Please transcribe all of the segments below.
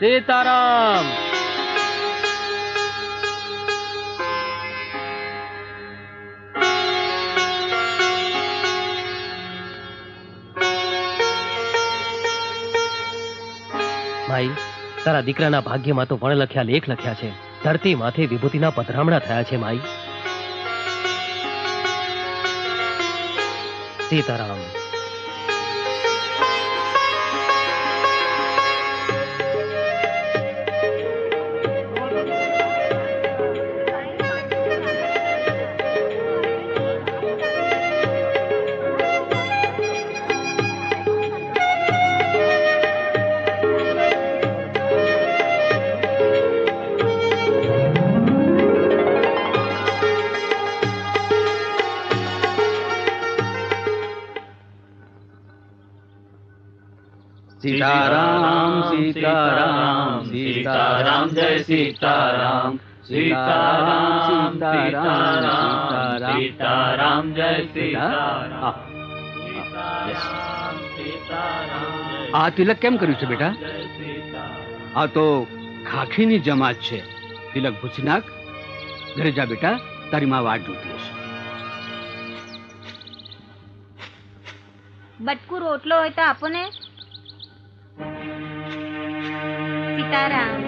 सीताराम। भाई तारा दीकराना भाग्यमां तो वण लख्या लेख लख्या छे। धरती माथे विभूतिना पधरामણા થયા છે માઈ। सीताराम। सीताराम सीताराम सीताराम जय सीताराम सीताराम सीताराम सीताराम जय सीताराम। આ તિલક કેમ કર્યું છે બેટા? આ તો ખાખીની જમાત છે। તિલક ભૂસી નાખ। ઘરે જા બેટા, તારી માં વાટ જોતી હશે। બટકું રોટલો હોય તો આપો ને। सीताराम।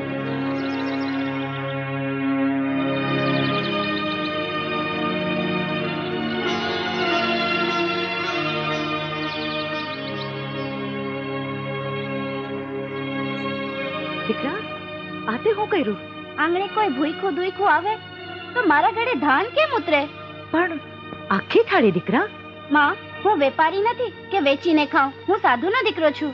દીકરા, આતે હું કર્યું? આંગણે કોઈ ભૂખું દુઈખું આવે તો મારા ઘરે ધાન કેમ ઉતરે? પણ આખી થાળી દીકરા। માં, હું વેપારી નથી કે વેચીને ખાઉં। હું સાધુનો દીકરો છું।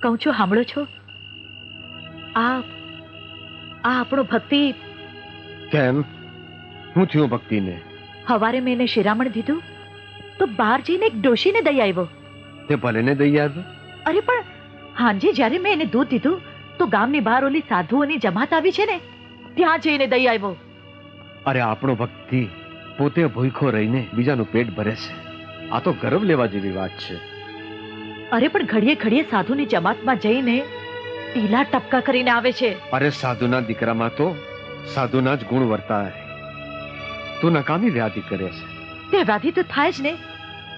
કહું છું, સાંભળો છો? આ આપણો ભક્તિ કેમ? હું થયું ભક્તિને? હવારે મેં એને શિરામણ દીધું તો બહાર જઈને એક ડોશીને દઈ આવ્યો। તે ભલે ને દઈ આવ્યો। અરે પણ હાંજે જ્યારે મેં એને દૂધ દીધું તો ગામની બહાર ઓલી સાધુઓની જમાત આવી છે ને, ત્યાં જઈને દઈ આવ્યો। અરે આપણો ભક્તિ પોતે ભૂખો રહીને બીજાનું પેટ ભરે છે। આ તો ગર્વ લેવા જેવી વાત છે। અરે પણ ઘડીએ ઘડીએ સાધુની જમાતમાં જઈને ટીલા ટપકા કરીને આવે છે। અરે સાધુના દીકરામાં તો સાધુના જ ગુણ વર્તાય। તું નકામી વ્યાધિ કરે છે। તે વ્યાધિ તો થાય જ ને।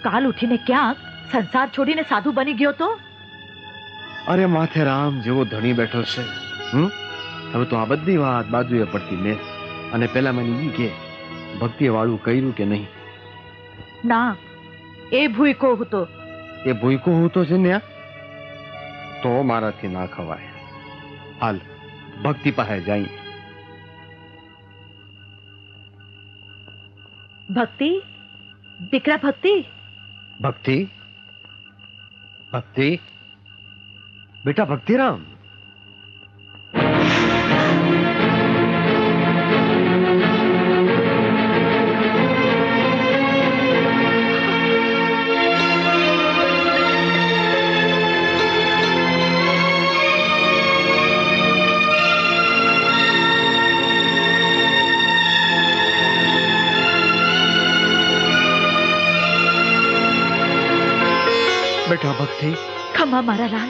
કાલ ઉઠીને ક્યાંક સંસાર છોડીને સાધુ બની ગયો તો? અરે માથે રામ જેવો ધણી બેઠો છે। હવે તો આ બધી વાત બાજુએ પડતી ને, અને પેલા મને ઈ કે ભક્તિ વાળું કર્યું કે નહીં? ના, એ ભૂઈકો હતો। એ ભૂઈકો હું તો છે ને, તો મારાથી ના ખવાય। હાલ ભક્તિ પાસે જાય। ભક્તિ, દીકરા ભક્તિ, ભક્તિ, ભક્તિ, બેટા ભક્તિરામ। બેટા ભક્તિ, ખમા મારા લાલ,